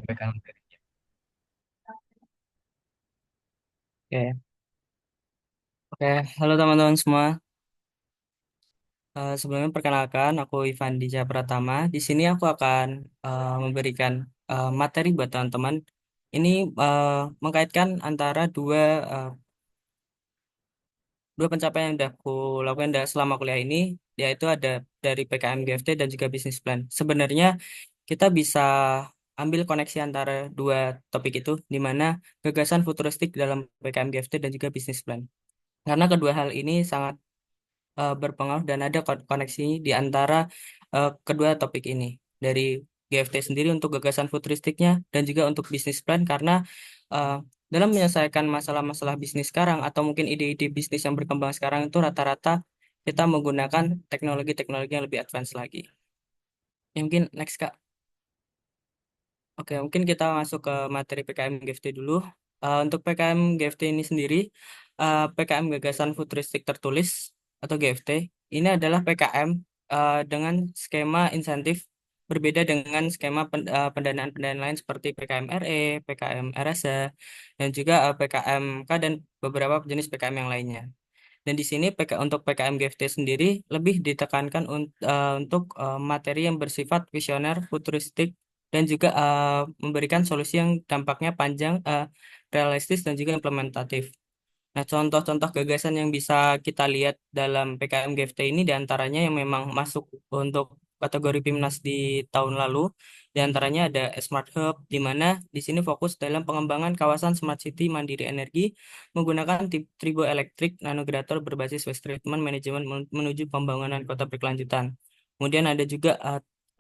menyampaikan materinya. Oke, oke. Halo teman-teman semua. Sebelumnya perkenalkan, aku Ivan Dija Pratama. Di sini aku akan memberikan materi buat teman-teman. Ini eh, mengkaitkan antara eh, dua pencapaian yang sudah aku lakukan selama kuliah ini, yaitu ada dari PKM GFT dan juga bisnis plan. Sebenarnya kita bisa ambil koneksi antara dua topik itu, di mana gagasan futuristik dalam PKM GFT dan juga bisnis plan. Karena kedua hal ini sangat berpengaruh dan ada koneksi di antara kedua topik ini dari GFT sendiri untuk gagasan futuristiknya dan juga untuk bisnis plan karena eh, dalam menyelesaikan masalah-masalah bisnis sekarang atau mungkin ide-ide bisnis yang berkembang sekarang itu rata-rata kita menggunakan teknologi-teknologi yang lebih advance lagi. Ya, mungkin next Kak. Oke, mungkin kita masuk ke materi PKM GFT dulu. Untuk PKM GFT ini sendiri, PKM Gagasan Futuristik Tertulis atau GFT, ini adalah PKM dengan skema insentif berbeda dengan skema pendanaan-pendanaan lain seperti PKM RE, PKM RSA, dan juga PKMK dan beberapa jenis PKM yang lainnya. Dan di sini untuk PKM GFT sendiri lebih ditekankan untuk materi yang bersifat visioner, futuristik, dan juga memberikan solusi yang dampaknya panjang, realistis, dan juga implementatif. Nah, contoh-contoh gagasan yang bisa kita lihat dalam PKM GFT ini diantaranya yang memang masuk untuk kategori PIMNAS di tahun lalu, diantaranya ada Smart Hub, di mana di sini fokus dalam pengembangan kawasan Smart City mandiri energi menggunakan tribo elektrik nanogenerator berbasis waste treatment management menuju pembangunan kota berkelanjutan. Kemudian ada juga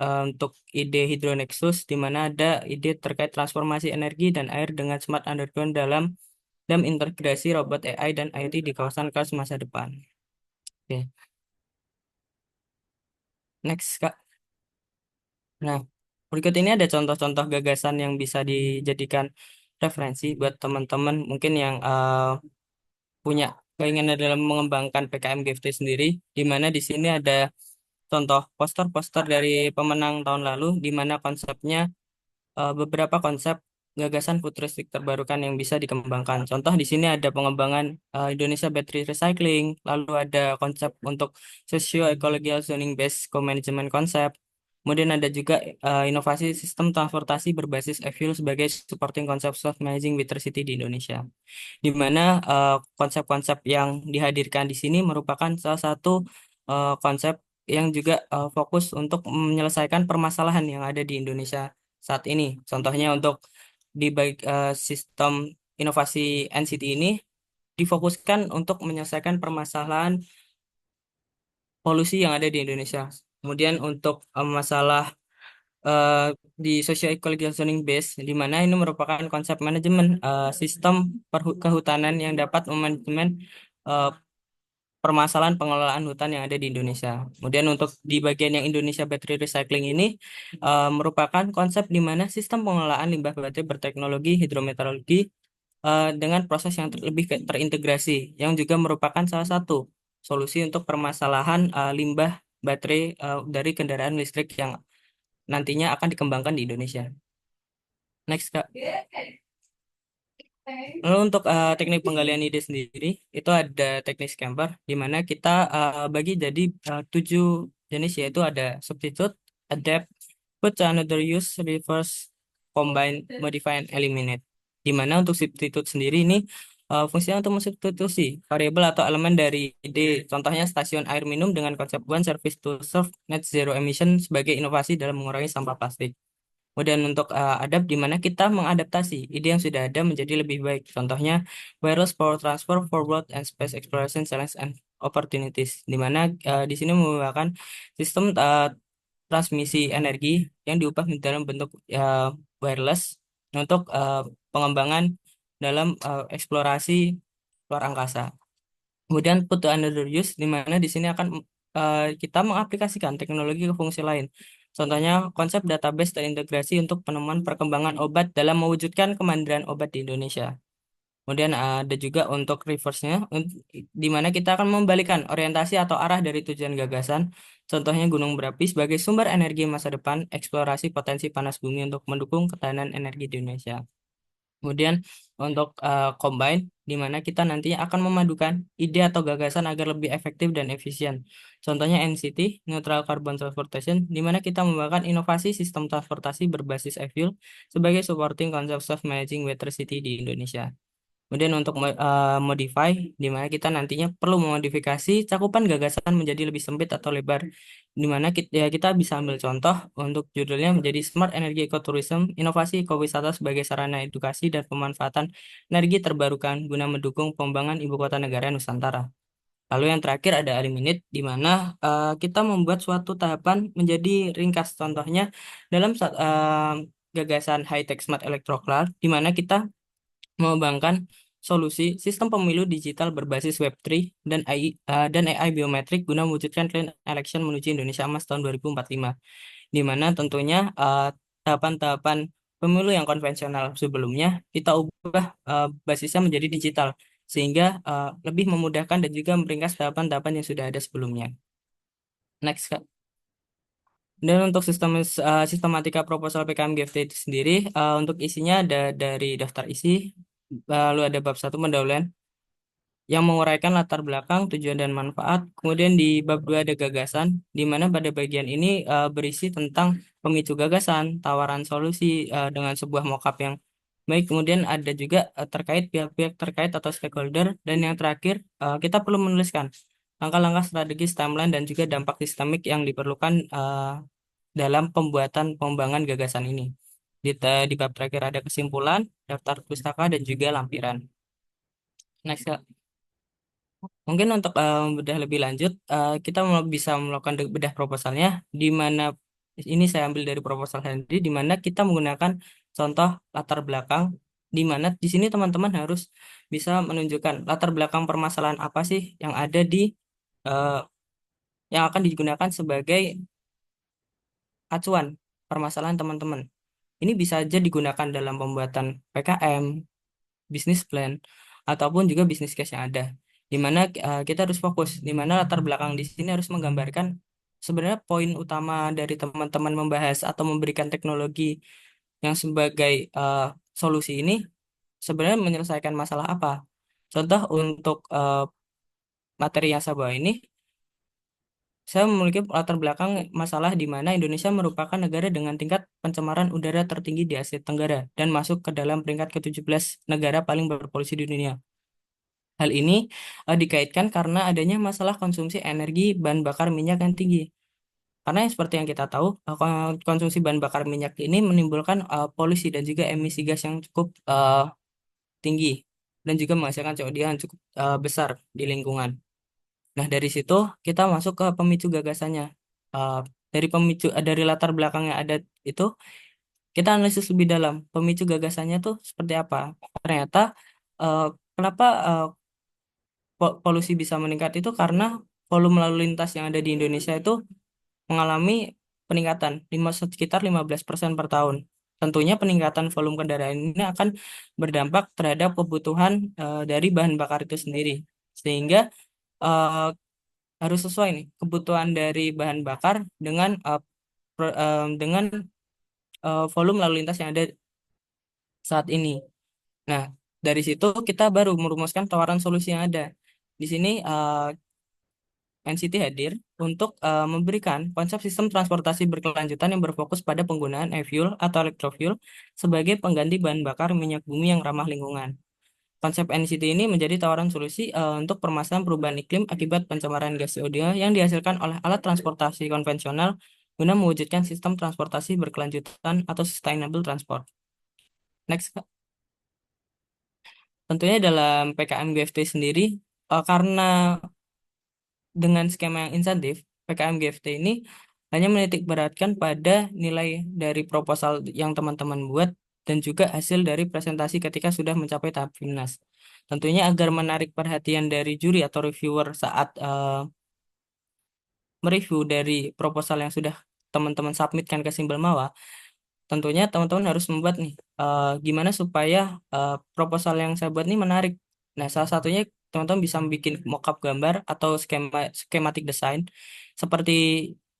untuk ide Hydronexus, di mana ada ide terkait transformasi energi dan air dengan smart underground dan integrasi robot AI dan IoT di kawasan kelas masa depan. Oke, next Kak. Nah, berikut ini ada contoh-contoh gagasan yang bisa dijadikan referensi buat teman-teman mungkin yang punya keinginan dalam mengembangkan PKM GFT sendiri, di mana di sini ada contoh poster-poster dari pemenang tahun lalu, di mana konsepnya beberapa konsep gagasan futuristik terbarukan yang bisa dikembangkan. Contoh di sini ada pengembangan Indonesia Battery Recycling, lalu ada konsep untuk socio-ecological zoning based co-management konsep. Kemudian ada juga inovasi sistem transportasi berbasis e-fuel sebagai supporting konsep self-managing winter city di Indonesia. Di mana konsep-konsep yang dihadirkan di sini merupakan salah satu konsep yang juga fokus untuk menyelesaikan permasalahan yang ada di Indonesia saat ini. Contohnya untuk di baik sistem inovasi NCT ini difokuskan untuk menyelesaikan permasalahan polusi yang ada di Indonesia. Kemudian untuk masalah eh, di socio-ecological zoning base, di mana ini merupakan konsep manajemen sistem kehutanan yang dapat memanajemen eh, permasalahan pengelolaan hutan yang ada di Indonesia. Kemudian untuk di bagian yang Indonesia Battery Recycling ini merupakan konsep di mana sistem pengelolaan limbah baterai berteknologi hidrometeorologi dengan proses yang lebih terintegrasi, yang juga merupakan salah satu solusi untuk permasalahan limbah baterai dari kendaraan listrik yang nantinya akan dikembangkan di Indonesia. Next, Kak. Lalu untuk teknik penggalian ide sendiri, itu ada teknik Scamper, di mana kita bagi jadi 7 jenis, yaitu ada substitute, adapt, put to another use, reverse, combine, modify, and eliminate. Di mana untuk substitute sendiri ini fungsinya untuk mensubstitusi variabel atau elemen dari ide, contohnya stasiun air minum dengan konsep one service to serve net zero emission sebagai inovasi dalam mengurangi sampah plastik. Kemudian untuk adapt di mana kita mengadaptasi ide yang sudah ada menjadi lebih baik. Contohnya wireless power transfer, forward and space exploration challenge and opportunities. Di mana di sini menggunakan sistem transmisi energi yang diubah dalam bentuk wireless untuk pengembangan dalam eksplorasi luar angkasa. Kemudian put to another use, di mana di sini akan kita mengaplikasikan teknologi ke fungsi lain. Contohnya konsep database terintegrasi untuk penemuan perkembangan obat dalam mewujudkan kemandirian obat di Indonesia. Kemudian ada juga untuk reverse-nya, di mana kita akan membalikan orientasi atau arah dari tujuan gagasan. Contohnya gunung berapi sebagai sumber energi masa depan, eksplorasi potensi panas bumi untuk mendukung ketahanan energi di Indonesia. Kemudian untuk combine, di mana kita nantinya akan memadukan ide atau gagasan agar lebih efektif dan efisien. Contohnya NCT, Neutral Carbon Transportation, di mana kita mengembangkan inovasi sistem transportasi berbasis e-fuel sebagai supporting concept of managing water city di Indonesia. Kemudian untuk modify, di mana kita nantinya perlu memodifikasi cakupan gagasan menjadi lebih sempit atau lebar, di mana kita, ya, kita bisa ambil contoh untuk judulnya menjadi Smart Energy Ecotourism, inovasi ekowisata sebagai sarana edukasi dan pemanfaatan energi terbarukan guna mendukung pengembangan ibu kota negara Nusantara. Lalu yang terakhir ada eliminate, di mana kita membuat suatu tahapan menjadi ringkas. Contohnya dalam gagasan high tech smart electoral, di mana kita mengembangkan solusi sistem pemilu digital berbasis Web3 dan AI biometrik guna mewujudkan clean election menuju Indonesia Emas tahun 2045, di mana tentunya tahapan-tahapan pemilu yang konvensional sebelumnya kita ubah basisnya menjadi digital, sehingga lebih memudahkan dan juga meringkas tahapan-tahapan yang sudah ada sebelumnya. Next, Kak. Dan untuk sistematika proposal PKM GFT itu sendiri, untuk isinya ada dari daftar isi, lalu ada bab satu pendahuluan yang menguraikan latar belakang, tujuan dan manfaat. Kemudian di bab 2 ada gagasan, di mana pada bagian ini berisi tentang pemicu gagasan, tawaran solusi dengan sebuah mockup yang baik. Kemudian ada juga terkait pihak-pihak terkait atau stakeholder. Dan yang terakhir, kita perlu menuliskan langkah-langkah strategis, timeline, dan juga dampak sistemik yang diperlukan dalam pembuatan pengembangan gagasan ini. Di bab terakhir ada kesimpulan, daftar pustaka, dan juga lampiran. Next, Kak. Mungkin untuk bedah lebih lanjut, kita bisa melakukan bedah proposalnya, di mana ini saya ambil dari proposal sendiri, di mana kita menggunakan contoh latar belakang, di mana di sini teman-teman harus bisa menunjukkan latar belakang permasalahan apa sih yang ada eh, yang akan digunakan sebagai acuan permasalahan teman-teman. Ini bisa aja digunakan dalam pembuatan PKM, bisnis plan, ataupun juga bisnis case yang ada. Di mana kita harus fokus, di mana latar belakang di sini harus menggambarkan sebenarnya poin utama dari teman-teman membahas atau memberikan teknologi yang sebagai solusi ini sebenarnya menyelesaikan masalah apa. Contoh untuk materi yang saya bawa ini, saya memiliki latar belakang masalah di mana Indonesia merupakan negara dengan tingkat pencemaran udara tertinggi di Asia Tenggara dan masuk ke dalam peringkat ke-17 negara paling berpolusi di dunia. Hal ini dikaitkan karena adanya masalah konsumsi energi bahan bakar minyak yang tinggi. Karena yang seperti yang kita tahu, konsumsi bahan bakar minyak ini menimbulkan polusi dan juga emisi gas yang cukup tinggi dan juga menghasilkan CO2 yang cukup besar di lingkungan. Nah, dari situ kita masuk ke pemicu gagasannya. Eh, dari latar belakang yang ada itu, kita analisis lebih dalam. Pemicu gagasannya tuh seperti apa? Ternyata eh, kenapa polusi bisa meningkat itu karena volume lalu lintas yang ada di Indonesia itu mengalami peningkatan sekitar 15% per tahun. Tentunya peningkatan volume kendaraan ini akan berdampak terhadap kebutuhan dari bahan bakar itu sendiri. Sehingga eh, harus sesuai nih kebutuhan dari bahan bakar dengan dengan volume lalu lintas yang ada saat ini. Nah, dari situ kita baru merumuskan tawaran solusi yang ada. Di sini NCT hadir untuk memberikan konsep sistem transportasi berkelanjutan yang berfokus pada penggunaan e-fuel atau electrofuel sebagai pengganti bahan bakar minyak bumi yang ramah lingkungan. Konsep NCT ini menjadi tawaran solusi untuk permasalahan perubahan iklim akibat pencemaran gas CO2 yang dihasilkan oleh alat transportasi konvensional guna mewujudkan sistem transportasi berkelanjutan atau sustainable transport. Next, Kak. Tentunya dalam PKM GFT sendiri, karena dengan skema yang insentif, PKM GFT ini hanya menitik beratkan pada nilai dari proposal yang teman-teman buat dan juga hasil dari presentasi ketika sudah mencapai tahap finnas. Tentunya agar menarik perhatian dari juri atau reviewer saat mereview dari proposal yang sudah teman-teman submitkan ke Simbel Mawa, tentunya teman-teman harus membuat nih gimana supaya proposal yang saya buat ini menarik. Nah, salah satunya teman-teman bisa bikin mockup gambar atau schematic design seperti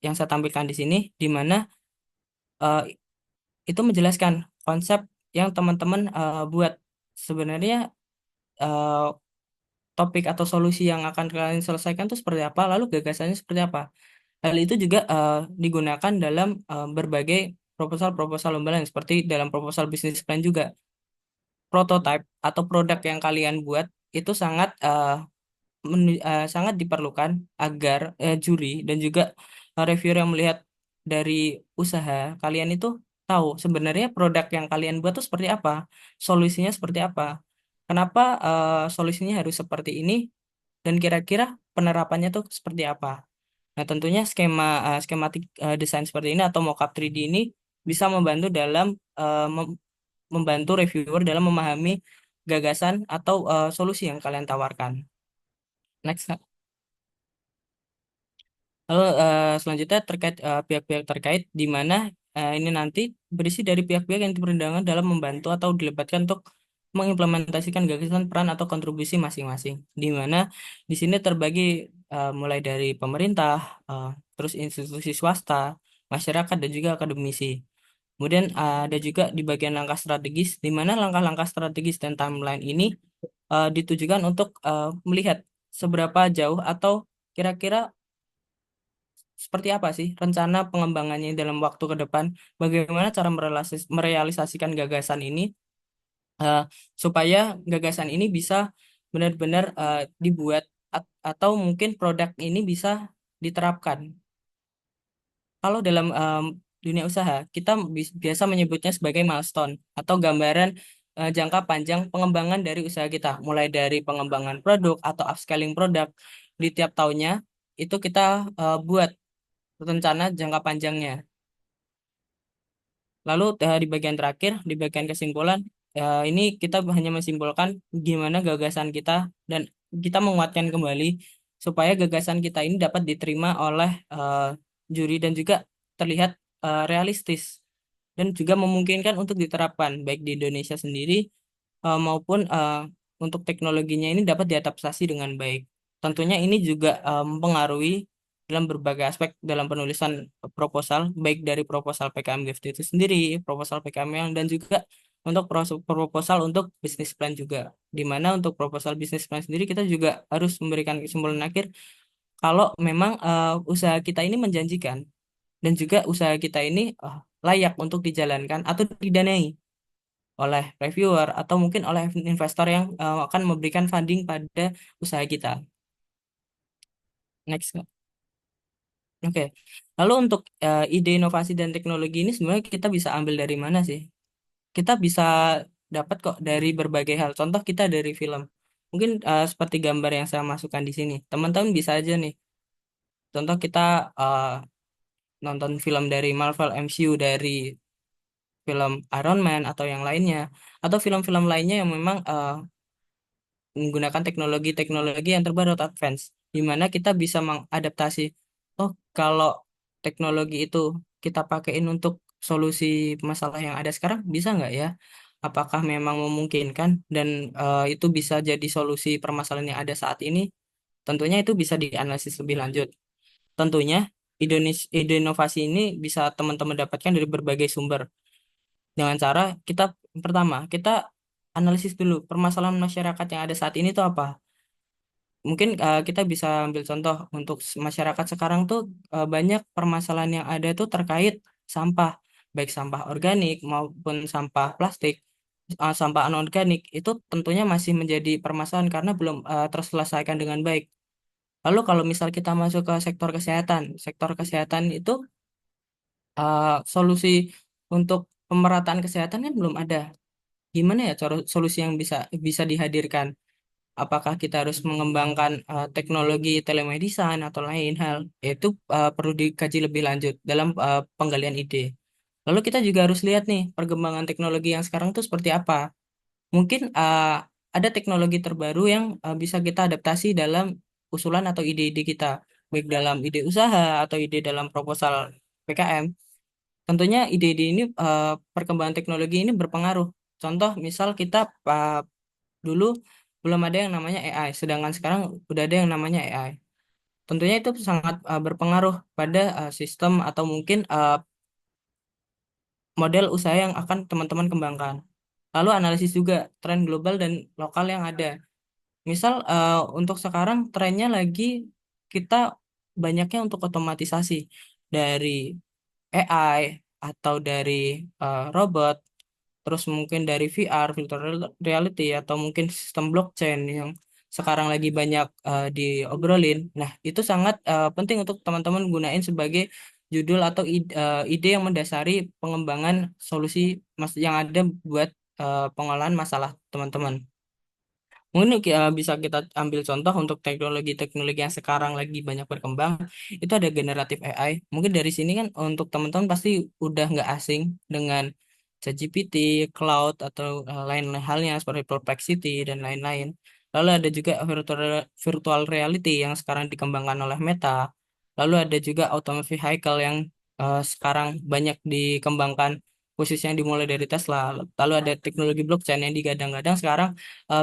yang saya tampilkan di sini, di mana eh, itu menjelaskan konsep yang teman-teman buat. Sebenarnya eh, topik atau solusi yang akan kalian selesaikan itu seperti apa, lalu gagasannya seperti apa. Hal itu juga digunakan dalam berbagai proposal-proposal lomba lain, seperti dalam proposal bisnis plan juga. Prototype atau produk yang kalian buat itu sangat sangat diperlukan agar juri dan juga reviewer yang melihat dari usaha kalian itu tahu sebenarnya produk yang kalian buat itu seperti apa, solusinya seperti apa, kenapa solusinya harus seperti ini, dan kira-kira penerapannya tuh seperti apa. Nah, tentunya skematik desain seperti ini atau mockup 3D ini bisa membantu dalam membantu reviewer dalam memahami gagasan atau solusi yang kalian tawarkan. Next. Lalu selanjutnya terkait pihak-pihak terkait di mana ini nanti berisi dari pihak-pihak yang diperundangan dalam membantu atau dilibatkan untuk mengimplementasikan gagasan peran atau kontribusi masing-masing. Di mana di sini terbagi mulai dari pemerintah, eh, terus institusi swasta, masyarakat dan juga akademisi. Kemudian ada juga di bagian langkah strategis, di mana langkah-langkah strategis dan timeline ini ditujukan untuk melihat seberapa jauh atau kira-kira seperti apa sih rencana pengembangannya dalam waktu ke depan? Bagaimana cara merealisasikan gagasan ini eh, supaya gagasan ini bisa benar-benar dibuat atau mungkin produk ini bisa diterapkan. Kalau dalam dunia usaha, kita biasa menyebutnya sebagai milestone atau gambaran jangka panjang pengembangan dari usaha kita, mulai dari pengembangan produk atau upscaling produk di tiap tahunnya itu kita buat rencana jangka panjangnya. Lalu di bagian terakhir, di bagian kesimpulan, ini kita hanya menyimpulkan gimana gagasan kita dan kita menguatkan kembali supaya gagasan kita ini dapat diterima oleh juri dan juga terlihat realistis dan juga memungkinkan untuk diterapkan baik di Indonesia sendiri maupun untuk teknologinya ini dapat diadaptasi dengan baik. Tentunya ini juga mempengaruhi dalam berbagai aspek dalam penulisan proposal, baik dari proposal PKM GFT itu sendiri, proposal PKM yang dan juga untuk proposal untuk bisnis plan juga. Di mana untuk proposal bisnis plan sendiri kita juga harus memberikan kesimpulan akhir kalau memang usaha kita ini menjanjikan dan juga usaha kita ini layak untuk dijalankan atau didanai oleh reviewer atau mungkin oleh investor yang akan memberikan funding pada usaha kita. Next, Kak. Oke. Lalu untuk ide inovasi dan teknologi ini sebenarnya kita bisa ambil dari mana sih? Kita bisa dapat kok dari berbagai hal. Contoh kita dari film. Mungkin seperti gambar yang saya masukkan di sini. Teman-teman bisa aja nih. Contoh kita eh, nonton film dari Marvel MCU dari film Iron Man atau yang lainnya atau film-film lainnya yang memang menggunakan teknologi-teknologi yang terbaru atau advance, di mana kita bisa mengadaptasi. Oh, kalau teknologi itu kita pakaiin untuk solusi masalah yang ada sekarang, bisa nggak ya? Apakah memang memungkinkan dan itu bisa jadi solusi permasalahan yang ada saat ini? Tentunya itu bisa dianalisis lebih lanjut. Tentunya ide inovasi ini bisa teman-teman dapatkan dari berbagai sumber. Dengan cara kita pertama, kita analisis dulu permasalahan masyarakat yang ada saat ini itu apa. Mungkin kita bisa ambil contoh untuk masyarakat sekarang tuh banyak permasalahan yang ada tuh terkait sampah, baik sampah organik maupun sampah plastik, sampah anorganik itu tentunya masih menjadi permasalahan karena belum terselesaikan dengan baik. Lalu kalau misal kita masuk ke sektor kesehatan itu solusi untuk pemerataan kesehatan kan belum ada. Gimana ya cara solusi yang bisa bisa dihadirkan? Apakah kita harus mengembangkan teknologi telemedicine atau lain hal? Itu perlu dikaji lebih lanjut dalam penggalian ide. Lalu kita juga harus lihat nih perkembangan teknologi yang sekarang itu seperti apa. Mungkin ada teknologi terbaru yang bisa kita adaptasi dalam usulan atau ide-ide kita, baik dalam ide usaha atau ide dalam proposal PKM. Tentunya ide-ide ini perkembangan teknologi ini berpengaruh. Contoh, misal kita dulu belum ada yang namanya AI, sedangkan sekarang udah ada yang namanya AI. Tentunya itu sangat berpengaruh pada sistem atau mungkin model usaha yang akan teman-teman kembangkan. Lalu analisis juga tren global dan lokal yang ada. Misal untuk sekarang trennya lagi kita banyaknya untuk otomatisasi dari AI atau dari robot, terus mungkin dari VR, virtual reality, atau mungkin sistem blockchain yang sekarang lagi banyak diobrolin. Nah, itu sangat penting untuk teman-teman gunain sebagai judul atau ide yang mendasari pengembangan solusi yang ada buat pengolahan masalah teman-teman. Mungkin bisa kita ambil contoh untuk teknologi-teknologi yang sekarang lagi banyak berkembang, itu ada generatif AI. Mungkin dari sini kan untuk teman-teman pasti udah nggak asing dengan ChatGPT, Cloud, atau lain halnya seperti Perplexity dan lain-lain. Lalu ada juga virtual reality yang sekarang dikembangkan oleh Meta. Lalu ada juga autonomous vehicle yang sekarang banyak dikembangkan, khususnya yang dimulai dari Tesla. Lalu ada teknologi blockchain yang digadang-gadang sekarang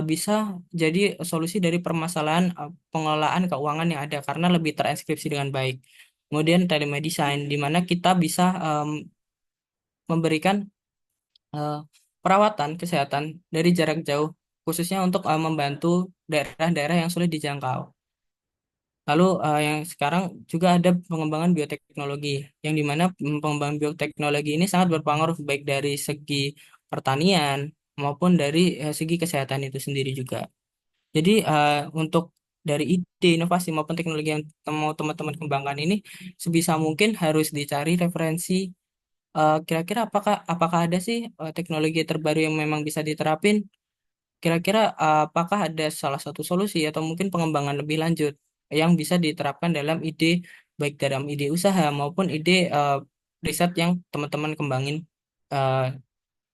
bisa jadi solusi dari permasalahan pengelolaan keuangan yang ada karena lebih terenkripsi dengan baik. Kemudian telemedicine, di mana kita bisa memberikan eh, perawatan kesehatan dari jarak jauh, khususnya untuk membantu daerah-daerah yang sulit dijangkau. Lalu yang sekarang juga ada pengembangan bioteknologi, yang dimana pengembangan bioteknologi ini sangat berpengaruh baik dari segi pertanian maupun dari segi kesehatan itu sendiri juga. Jadi untuk dari ide, inovasi maupun teknologi yang mau teman-teman kembangkan ini sebisa mungkin harus dicari referensi kira-kira apakah ada sih teknologi terbaru yang memang bisa diterapin? Kira-kira apakah ada salah satu solusi atau mungkin pengembangan lebih lanjut yang bisa diterapkan dalam ide, baik dalam ide usaha maupun ide riset yang teman-teman kembangin eh,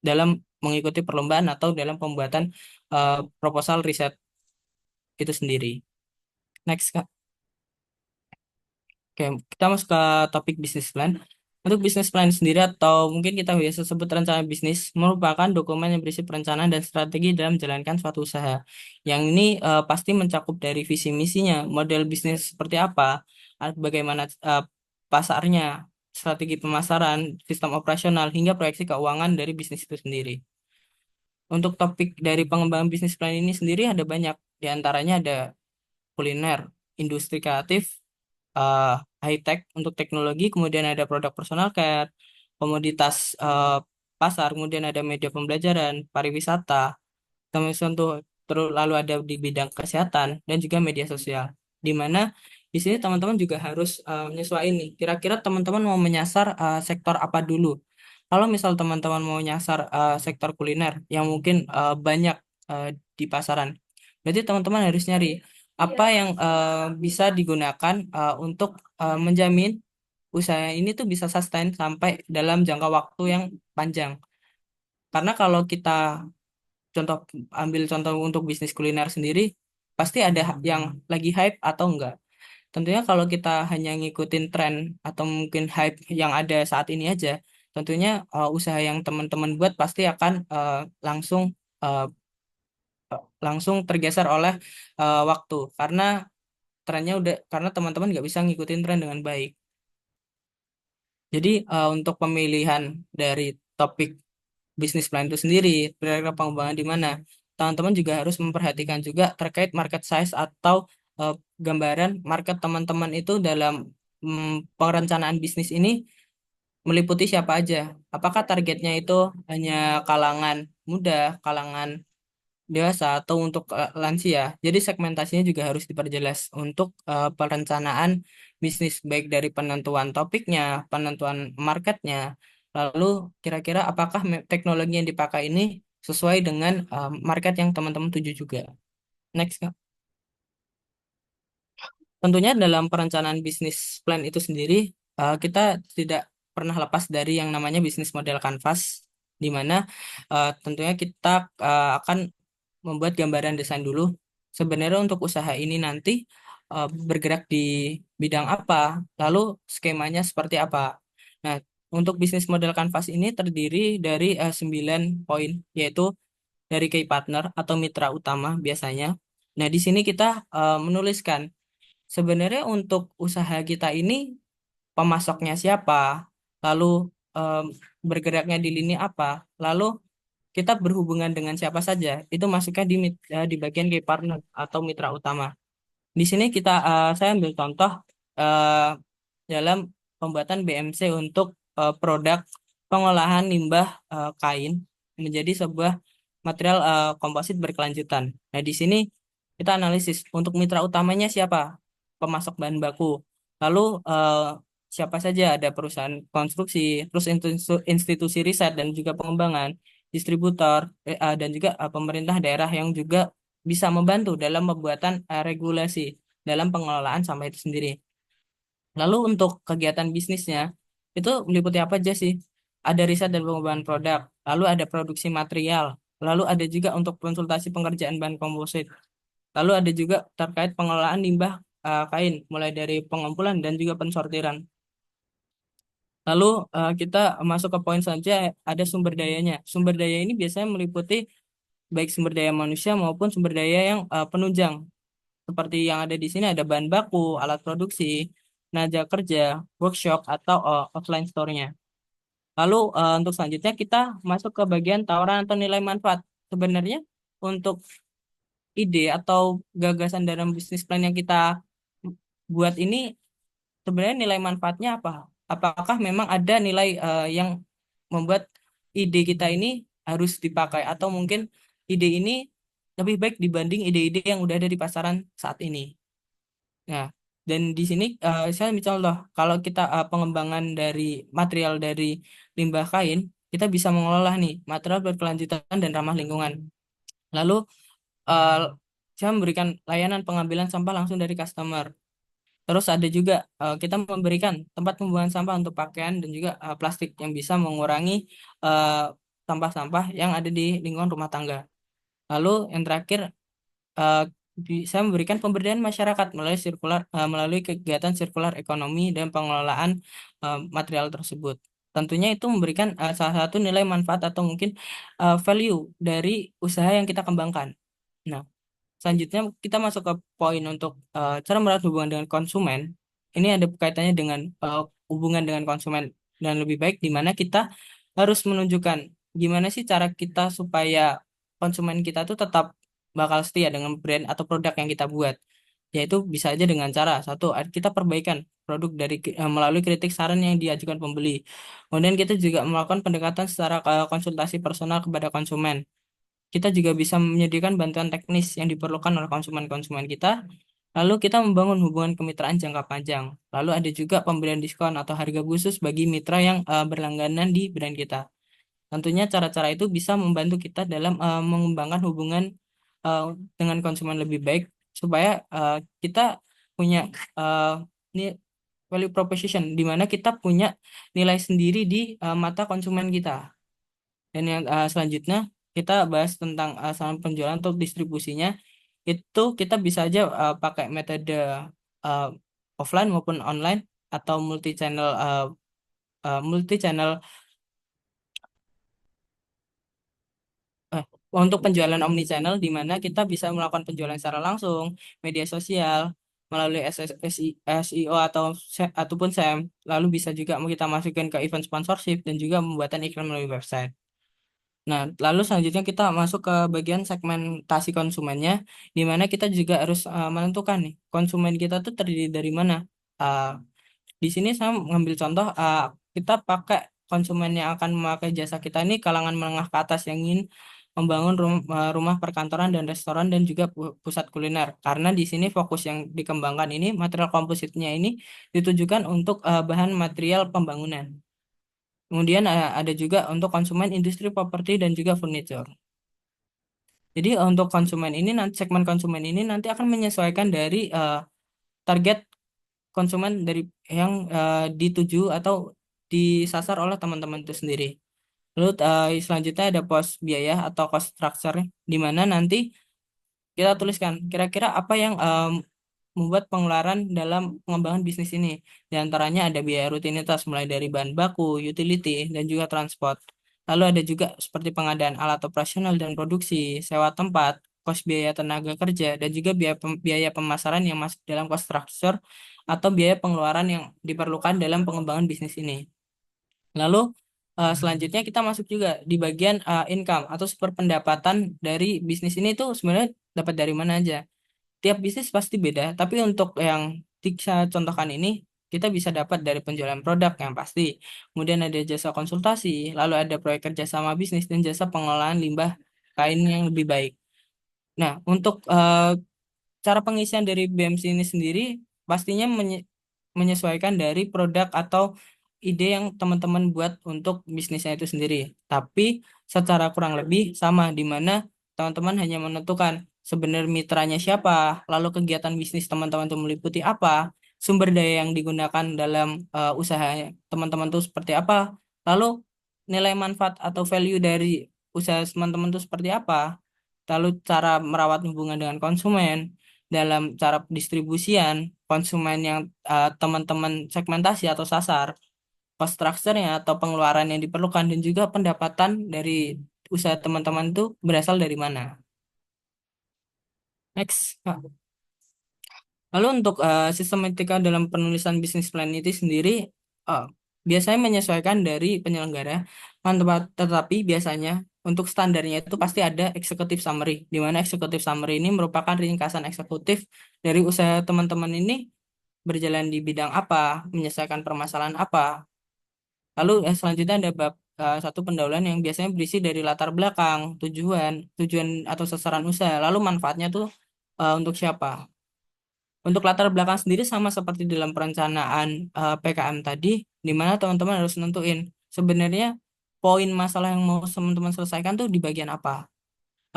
dalam mengikuti perlombaan atau dalam pembuatan proposal riset itu sendiri. Next, Kak. Oke, kita masuk ke topik bisnis plan. Untuk bisnis plan sendiri atau mungkin kita biasa sebut rencana bisnis merupakan dokumen yang berisi perencanaan dan strategi dalam menjalankan suatu usaha. Yang ini pasti mencakup dari visi misinya, model bisnis seperti apa, bagaimana pasarnya, strategi pemasaran, sistem operasional, hingga proyeksi keuangan dari bisnis itu sendiri. Untuk topik dari pengembangan bisnis plan ini sendiri ada banyak. Di antaranya ada kuliner, industri kreatif, eh, high tech untuk teknologi, kemudian ada produk personal care, komoditas pasar, kemudian ada media pembelajaran, pariwisata, terus untuk terus lalu ada di bidang kesehatan dan juga media sosial. Di mana di sini teman-teman juga harus menyesuaikan nih. Kira-kira teman-teman mau menyasar sektor apa dulu? Kalau misal teman-teman mau nyasar sektor kuliner yang mungkin banyak eh, di pasaran, berarti teman-teman harus nyari apa yang bisa digunakan untuk menjamin usaha ini tuh bisa sustain sampai dalam jangka waktu yang panjang. Karena kalau kita contoh ambil contoh untuk bisnis kuliner sendiri, pasti ada yang lagi hype atau enggak. Tentunya kalau kita hanya ngikutin tren atau mungkin hype yang ada saat ini aja, tentunya usaha yang teman-teman buat pasti akan uh, langsung tergeser oleh waktu karena trennya udah karena teman-teman nggak bisa ngikutin tren dengan baik. Jadi untuk pemilihan dari topik bisnis plan itu sendiri, kira-kira pengembangan di mana, teman-teman juga harus memperhatikan juga terkait market size atau eh, gambaran market teman-teman itu dalam perencanaan bisnis ini meliputi siapa aja. Apakah targetnya itu hanya kalangan muda, kalangan dewasa, atau untuk lansia. Jadi segmentasinya juga harus diperjelas untuk perencanaan bisnis baik dari penentuan topiknya, penentuan marketnya, lalu kira-kira apakah teknologi yang dipakai ini sesuai dengan market yang teman-teman tuju juga. Next, Kak. Tentunya dalam perencanaan bisnis plan itu sendiri, kita tidak pernah lepas dari yang namanya bisnis model canvas, di mana tentunya kita akan membuat gambaran desain dulu. Sebenarnya untuk usaha ini nanti bergerak di bidang apa, lalu skemanya seperti apa. Nah, Untuk bisnis model Canvas ini terdiri dari 9 poin, yaitu dari key partner atau mitra utama biasanya. Nah, di sini kita menuliskan sebenarnya untuk usaha kita ini pemasoknya siapa, lalu em, bergeraknya di lini apa, lalu kita berhubungan dengan siapa saja. Itu masuknya di bagian key partner atau mitra utama. Di sini saya ambil contoh eh, dalam pembuatan BMC untuk produk pengolahan limbah kain menjadi sebuah material komposit berkelanjutan. Nah, di sini kita analisis untuk mitra utamanya siapa? Pemasok bahan baku. Lalu siapa saja ada perusahaan konstruksi, terus institusi riset dan juga pengembangan, distributor, dan juga pemerintah daerah yang juga bisa membantu dalam pembuatan regulasi dalam pengelolaan sampah itu sendiri. Lalu untuk kegiatan bisnisnya itu meliputi apa aja sih? Ada riset dan pengembangan produk, lalu ada produksi material, lalu ada juga untuk konsultasi pengerjaan bahan komposit, lalu ada juga terkait pengelolaan limbah kain, mulai dari pengumpulan dan juga pensortiran. Lalu kita masuk ke poin selanjutnya, ada sumber dayanya. Sumber daya ini biasanya meliputi baik sumber daya manusia maupun sumber daya yang penunjang. Seperti yang ada di sini ada bahan baku, alat produksi, tenaga kerja, workshop, atau offline store-nya. Lalu untuk selanjutnya kita masuk ke bagian tawaran atau nilai manfaat. Sebenarnya untuk ide atau gagasan dalam bisnis plan yang kita buat ini sebenarnya nilai manfaatnya apa? Apakah memang ada nilai yang membuat ide kita ini harus dipakai atau mungkin ide ini lebih baik dibanding ide-ide yang udah ada di pasaran saat ini? Nah, dan di sini saya misal loh, kalau kita pengembangan dari material dari limbah kain, kita bisa mengolah nih material berkelanjutan dan ramah lingkungan. Lalu eh, saya memberikan layanan pengambilan sampah langsung dari customer. Terus ada juga kita memberikan tempat pembuangan sampah untuk pakaian dan juga plastik yang bisa mengurangi eh, sampah-sampah yang ada di lingkungan rumah tangga. Lalu yang terakhir eh, bisa memberikan pemberdayaan masyarakat melalui kegiatan sirkular ekonomi dan pengelolaan material tersebut. Tentunya itu memberikan salah satu nilai manfaat atau mungkin value dari usaha yang kita kembangkan. Nah, selanjutnya kita masuk ke poin untuk cara merawat hubungan dengan konsumen. Ini ada kaitannya dengan hubungan dengan konsumen dan lebih baik di mana kita harus menunjukkan gimana sih cara kita supaya konsumen kita tuh tetap bakal setia dengan brand atau produk yang kita buat. Yaitu bisa aja dengan cara satu, kita perbaikan produk melalui kritik saran yang diajukan pembeli. Kemudian kita juga melakukan pendekatan secara konsultasi personal kepada konsumen. Kita juga bisa menyediakan bantuan teknis yang diperlukan oleh konsumen-konsumen kita. Lalu kita membangun hubungan kemitraan jangka panjang. Lalu ada juga pemberian diskon atau harga khusus bagi mitra yang berlangganan di brand kita. Tentunya cara-cara itu bisa membantu kita dalam mengembangkan hubungan eh, dengan konsumen lebih baik supaya kita punya eh, ini value proposition di mana kita punya nilai sendiri di mata konsumen kita. Dan yang selanjutnya kita bahas tentang saran penjualan untuk distribusinya. Itu kita bisa aja pakai metode uh, offline maupun online atau multi channel untuk penjualan omni channel di mana kita bisa melakukan penjualan secara langsung, media sosial, melalui SEO ataupun SEM. Lalu bisa juga kita masukkan ke event sponsorship dan juga pembuatan iklan melalui website. Nah, lalu selanjutnya kita masuk ke bagian segmentasi konsumennya, di mana kita juga harus menentukan nih konsumen kita tuh terdiri dari mana. Uh, di sini saya mengambil contoh, kita pakai konsumen yang akan memakai jasa kita ini kalangan menengah ke atas yang ingin membangun rumah perkantoran dan restoran dan juga pusat kuliner. Karena di sini fokus yang dikembangkan ini material kompositnya ini ditujukan untuk bahan material pembangunan. Kemudian ada juga untuk konsumen industri properti dan juga furniture. Jadi untuk konsumen ini nanti segmen konsumen ini nanti akan menyesuaikan dari target konsumen dari yang dituju atau disasar oleh teman-teman itu sendiri. Lalu selanjutnya ada pos biaya atau cost structure di mana nanti kita tuliskan kira-kira apa yang membuat pengeluaran dalam pengembangan bisnis ini. Di antaranya ada biaya rutinitas mulai dari bahan baku, utility, dan juga transport. Lalu ada juga seperti pengadaan alat operasional dan produksi, sewa tempat, kos biaya tenaga kerja, dan juga biaya pemasaran yang masuk dalam cost structure atau biaya pengeluaran yang diperlukan dalam pengembangan bisnis ini. Lalu selanjutnya kita masuk juga di bagian income atau sumber pendapatan dari bisnis ini tuh sebenarnya dapat dari mana aja. Tiap bisnis pasti beda, tapi untuk yang saya contohkan ini kita bisa dapat dari penjualan produk yang pasti. Kemudian ada jasa konsultasi, lalu ada proyek kerjasama bisnis dan jasa pengelolaan limbah kain yang lebih baik. Nah, untuk cara pengisian dari BMC ini sendiri pastinya menyesuaikan dari produk atau ide yang teman-teman buat untuk bisnisnya itu sendiri. Tapi secara kurang lebih sama di mana teman-teman hanya menentukan sebenarnya mitranya siapa, lalu kegiatan bisnis teman-teman itu meliputi apa, sumber daya yang digunakan dalam usaha teman-teman itu seperti apa, lalu nilai manfaat atau value dari usaha teman-teman itu seperti apa, lalu cara merawat hubungan dengan konsumen, dalam cara distribusian, konsumen yang teman-teman segmentasi atau sasar, cost structure-nya atau pengeluaran yang diperlukan, dan juga pendapatan dari usaha teman-teman itu berasal dari mana. Next. Kak. Lalu untuk sistematika dalam penulisan bisnis plan itu sendiri eh, biasanya menyesuaikan dari penyelenggara, tetapi biasanya untuk standarnya itu pasti ada executive summary, di mana executive summary ini merupakan ringkasan eksekutif dari usaha teman-teman ini berjalan di bidang apa, menyelesaikan permasalahan apa. Lalu selanjutnya ada bab satu pendahuluan yang biasanya berisi dari latar belakang, tujuan atau sasaran usaha, lalu manfaatnya tuh untuk siapa. Untuk latar belakang sendiri sama seperti dalam perencanaan PKM tadi, di mana teman-teman harus nentuin sebenarnya poin masalah yang mau teman-teman selesaikan tuh di bagian apa.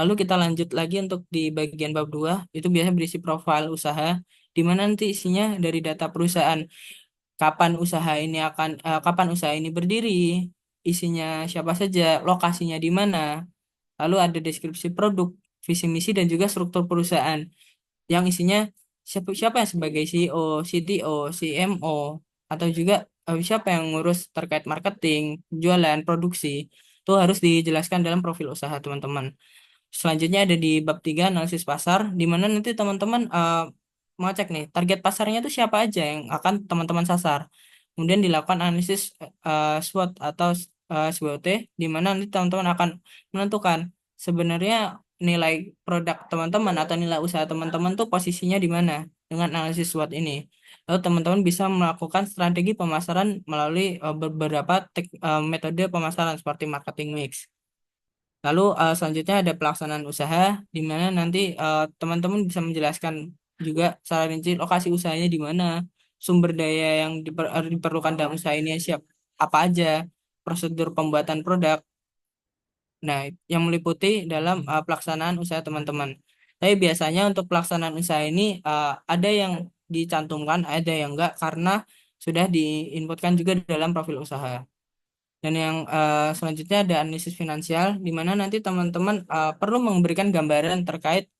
Lalu kita lanjut lagi untuk di bagian bab 2 itu biasanya berisi profil usaha, di mana nanti isinya dari data perusahaan, kapan usaha ini berdiri, isinya siapa saja, lokasinya di mana, lalu ada deskripsi produk, visi misi dan juga struktur perusahaan yang isinya siapa yang sebagai CEO, CTO, CMO, atau juga siapa yang ngurus terkait marketing, jualan, produksi. Itu harus dijelaskan dalam profil usaha teman-teman. Selanjutnya ada di bab 3 analisis pasar, di mana nanti teman-teman mau cek nih target pasarnya itu siapa aja yang akan teman-teman sasar. Kemudian dilakukan analisis SWOT atau SWOT, di mana nanti teman-teman akan menentukan sebenarnya nilai produk teman-teman atau nilai usaha teman-teman tuh posisinya di mana dengan analisis SWOT ini. Lalu teman-teman bisa melakukan strategi pemasaran melalui beberapa metode pemasaran seperti marketing mix. Lalu selanjutnya ada pelaksanaan usaha, di mana nanti teman-teman bisa menjelaskan juga secara rinci lokasi usahanya di mana, sumber daya yang diperlukan dalam usaha ini siap apa aja, prosedur pembuatan produk. Nah, yang meliputi dalam pelaksanaan usaha teman-teman. Tapi biasanya untuk pelaksanaan usaha ini ada yang dicantumkan, ada yang enggak karena sudah diinputkan juga dalam profil usaha. Dan yang selanjutnya ada analisis finansial, di mana nanti teman-teman perlu memberikan gambaran terkait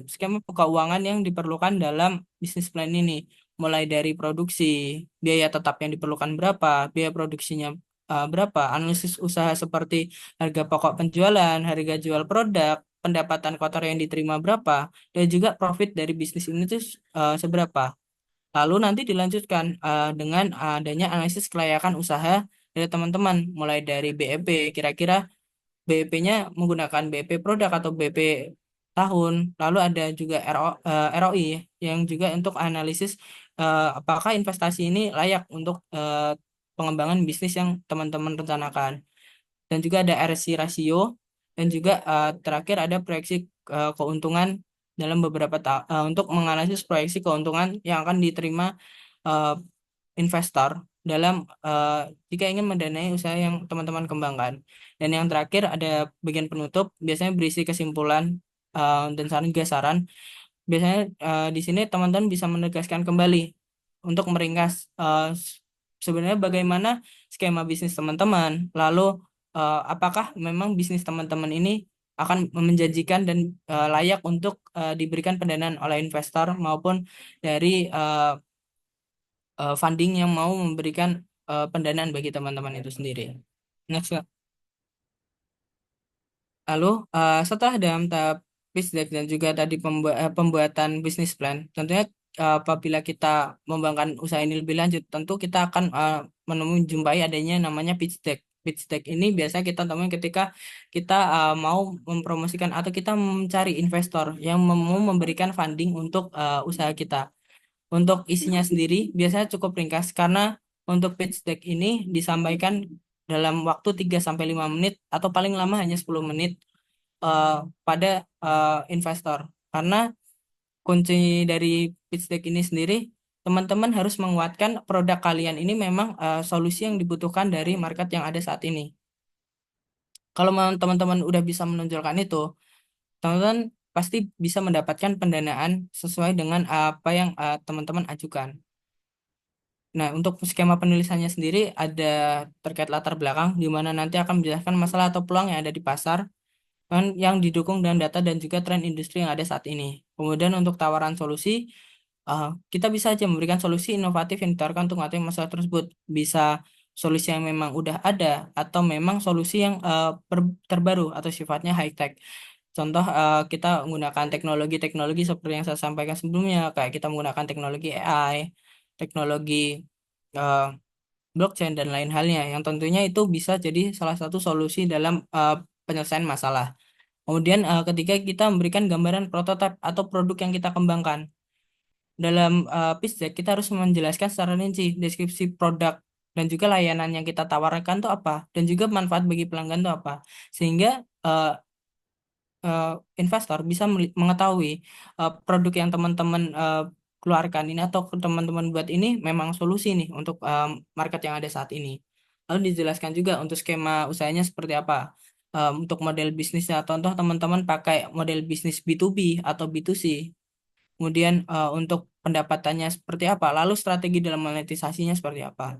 skema keuangan yang diperlukan dalam bisnis plan ini. Mulai dari produksi, biaya tetap yang diperlukan berapa, biaya produksinya berapa, analisis usaha seperti harga pokok penjualan, harga jual produk, pendapatan kotor yang diterima berapa, dan juga profit dari bisnis ini tuh seberapa. Lalu nanti dilanjutkan dengan adanya analisis kelayakan usaha dari teman-teman, mulai dari BEP, kira-kira BEP-nya menggunakan BEP produk atau BEP tahun. Lalu ada juga ROI yang juga untuk analisis apakah investasi ini layak untuk pengembangan bisnis yang teman-teman rencanakan. Dan juga ada RC rasio dan juga terakhir ada proyeksi keuntungan dalam untuk menganalisis proyeksi keuntungan yang akan diterima eh, investor dalam jika ingin mendanai usaha yang teman-teman kembangkan. Dan yang terakhir ada bagian penutup, biasanya berisi kesimpulan dan saran juga saran. Biasanya di sini teman-teman bisa menegaskan kembali untuk meringkas sebenarnya bagaimana skema bisnis teman-teman, lalu apakah memang bisnis teman-teman ini akan menjanjikan dan layak untuk diberikan pendanaan oleh investor maupun dari funding yang mau memberikan pendanaan bagi teman-teman itu sendiri. Next, Kak. Lalu setelah dalam tahap pitch deck dan juga tadi pembuatan bisnis plan, tentunya apabila kita mengembangkan usaha ini lebih lanjut, tentu kita akan menemui jumpai adanya namanya pitch deck. Pitch deck ini biasa kita temui ketika kita mau mempromosikan atau kita mencari investor yang mau memberikan funding untuk usaha kita. Untuk isinya sendiri biasanya cukup ringkas karena untuk pitch deck ini disampaikan dalam waktu 3 sampai 5 menit atau paling lama hanya 10 menit eh, pada investor. Karena kunci dari pitch deck ini sendiri, teman-teman harus menguatkan produk kalian ini memang solusi yang dibutuhkan dari market yang ada saat ini. Kalau teman-teman udah bisa menonjolkan itu, teman-teman pasti bisa mendapatkan pendanaan sesuai dengan apa yang teman-teman ajukan. Nah, untuk skema penulisannya sendiri ada terkait latar belakang, di mana nanti akan menjelaskan masalah atau peluang yang ada di pasar, kan yang didukung dengan data dan juga tren industri yang ada saat ini. Kemudian untuk tawaran solusi, kita bisa aja memberikan solusi inovatif yang ditawarkan untuk mengatasi masalah tersebut. Bisa solusi yang memang udah ada atau memang solusi yang terbaru atau sifatnya high tech. Contoh kita menggunakan teknologi-teknologi seperti yang saya sampaikan sebelumnya, kayak kita menggunakan teknologi AI, teknologi eh, blockchain dan lain halnya, yang tentunya itu bisa jadi salah satu solusi dalam penyelesaian masalah. Kemudian ketika kita memberikan gambaran prototipe atau produk yang kita kembangkan. Dalam pitch deck kita harus menjelaskan secara rinci deskripsi produk dan juga layanan yang kita tawarkan itu apa dan juga manfaat bagi pelanggan itu apa. Sehingga eh, eh, investor bisa mengetahui produk yang teman-teman keluarkan ini atau teman-teman buat ini memang solusi nih untuk market yang ada saat ini. Lalu dijelaskan juga untuk skema usahanya seperti apa. Untuk model bisnisnya, contoh teman-teman pakai model bisnis B2B atau B2C. Kemudian untuk pendapatannya seperti apa, lalu strategi dalam monetisasinya seperti apa.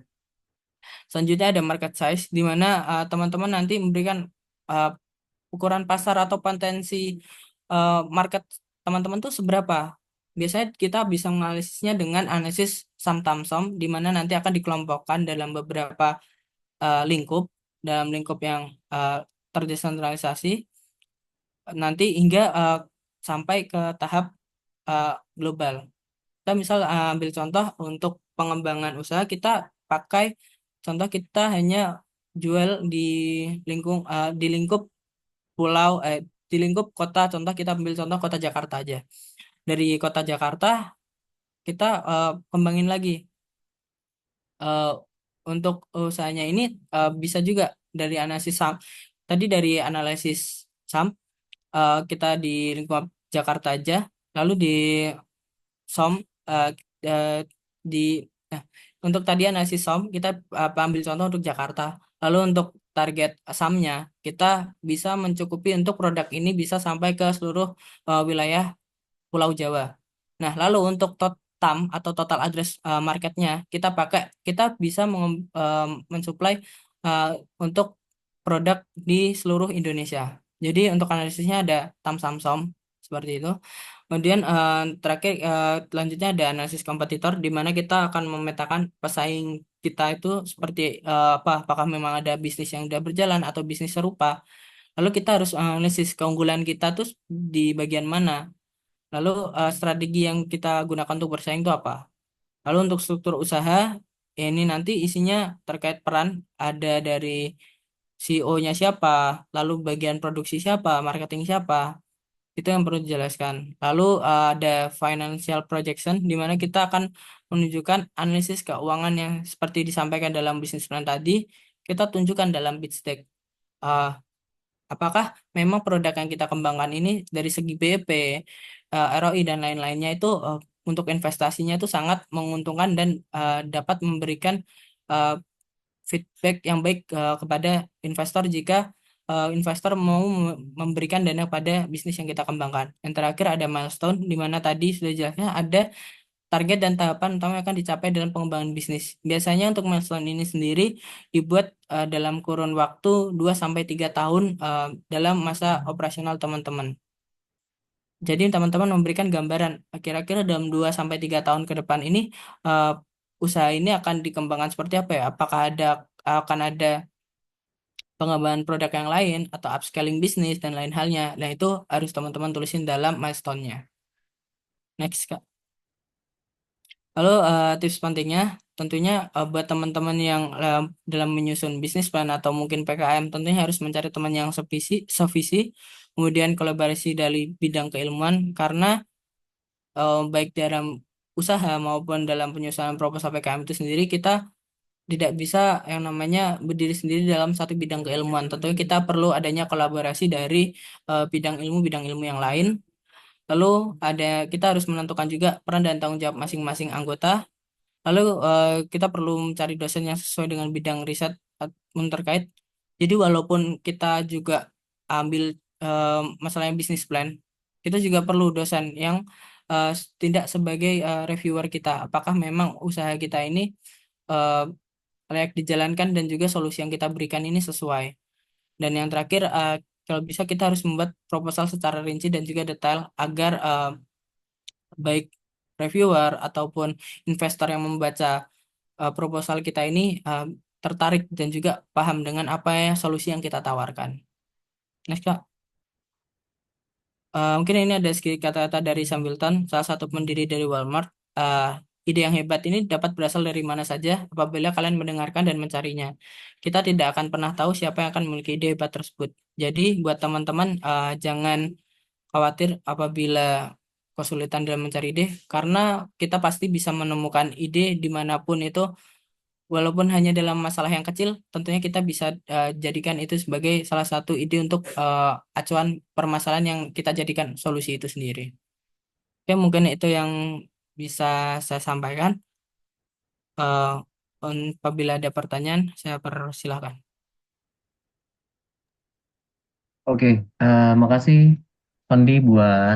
Selanjutnya ada market size, di mana teman-teman nanti memberikan uh, ukuran pasar atau potensi market teman-teman tuh seberapa. Biasanya kita bisa menganalisisnya dengan analisis sum tam sum, di mana nanti akan dikelompokkan dalam beberapa lingkup, dalam lingkup yang terdesentralisasi, nanti hingga sampai ke tahap uh, global. Kita misal ambil contoh untuk pengembangan usaha, kita pakai contoh kita hanya jual di lingkup pulau di lingkup kota, contoh kita ambil contoh kota Jakarta aja. Dari kota Jakarta kita kembangin lagi Eh, untuk usahanya ini bisa juga dari analisis SAM. Tadi dari analisis SAM kita di lingkup Jakarta aja, lalu di SOM eh, eh, di nah, untuk tadi analisis SOM kita ambil contoh untuk Jakarta. Lalu untuk target SAM-nya kita bisa mencukupi untuk produk ini bisa sampai ke seluruh wilayah Pulau Jawa. Nah, lalu untuk TAM atau total address marketnya kita bisa mensuplai eh, untuk produk di seluruh Indonesia. Jadi untuk analisisnya ada TAM SAM SOM seperti itu. Kemudian terakhir selanjutnya ada analisis kompetitor di mana kita akan memetakan pesaing kita itu seperti apa, apakah memang ada bisnis yang sudah berjalan atau bisnis serupa. Lalu kita harus analisis keunggulan kita tuh di bagian mana. Lalu strategi yang kita gunakan untuk bersaing itu apa? Lalu untuk struktur usaha, ya ini nanti isinya terkait peran ada dari CEO-nya siapa, lalu bagian produksi siapa, marketing siapa, itu yang perlu dijelaskan. Lalu ada financial projection di mana kita akan menunjukkan analisis keuangan yang seperti disampaikan dalam bisnis plan tadi, kita tunjukkan dalam pitch deck. Uh, Apakah memang produk yang kita kembangkan ini dari segi BP, ROI dan lain-lainnya itu untuk investasinya itu sangat menguntungkan dan dapat memberikan eh, feedback yang baik kepada investor jika investor mau memberikan dana pada bisnis yang kita kembangkan. Yang terakhir ada milestone di mana tadi sudah jelasnya ada target dan tahapan utama yang akan dicapai dalam pengembangan bisnis. Biasanya untuk milestone ini sendiri dibuat dalam kurun waktu 2 sampai 3 tahun dalam masa operasional teman-teman. Jadi teman-teman memberikan gambaran kira-kira dalam 2 sampai 3 tahun ke depan ini eh, usaha ini akan dikembangkan seperti apa ya? Apakah akan ada pengembangan produk yang lain atau upscaling bisnis dan lain halnya. Nah, itu harus teman-teman tulisin dalam milestone-nya. Next, Kak. Lalu tips pentingnya tentunya buat teman-teman yang dalam menyusun bisnis plan atau mungkin PKM tentunya harus mencari teman yang sevisi, kemudian kolaborasi dari bidang keilmuan karena baik dalam usaha maupun dalam penyusunan proposal PKM itu sendiri kita tidak bisa yang namanya berdiri sendiri dalam satu bidang keilmuan. Tentunya kita perlu adanya kolaborasi dari bidang ilmu yang lain. Lalu kita harus menentukan juga peran dan tanggung jawab masing-masing anggota. Lalu kita perlu mencari dosen yang sesuai dengan bidang riset terkait. Jadi walaupun kita juga ambil masalahnya bisnis plan, kita juga perlu dosen yang eh, tidak sebagai reviewer kita. Apakah memang usaha kita ini eh, layak dijalankan dan juga solusi yang kita berikan ini sesuai. Dan yang terakhir, kalau bisa kita harus membuat proposal secara rinci dan juga detail agar baik reviewer ataupun investor yang membaca proposal kita ini tertarik dan juga paham dengan apa ya solusi yang kita tawarkan. Next, Kak. Mungkin ini ada sedikit kata-kata dari Sam Wilton, salah satu pendiri dari Walmart. Eh, ide yang hebat ini dapat berasal dari mana saja apabila kalian mendengarkan dan mencarinya. Kita tidak akan pernah tahu siapa yang akan memiliki ide hebat tersebut. Jadi, buat teman-teman, jangan khawatir apabila kesulitan dalam mencari ide, karena kita pasti bisa menemukan ide dimanapun itu. Walaupun hanya dalam masalah yang kecil, tentunya kita bisa jadikan itu sebagai salah satu ide untuk acuan permasalahan yang kita jadikan solusi itu sendiri. Oke, mungkin itu yang bisa saya sampaikan. Eh, Apabila ada pertanyaan, saya persilahkan. Oke, makasih Fandi buat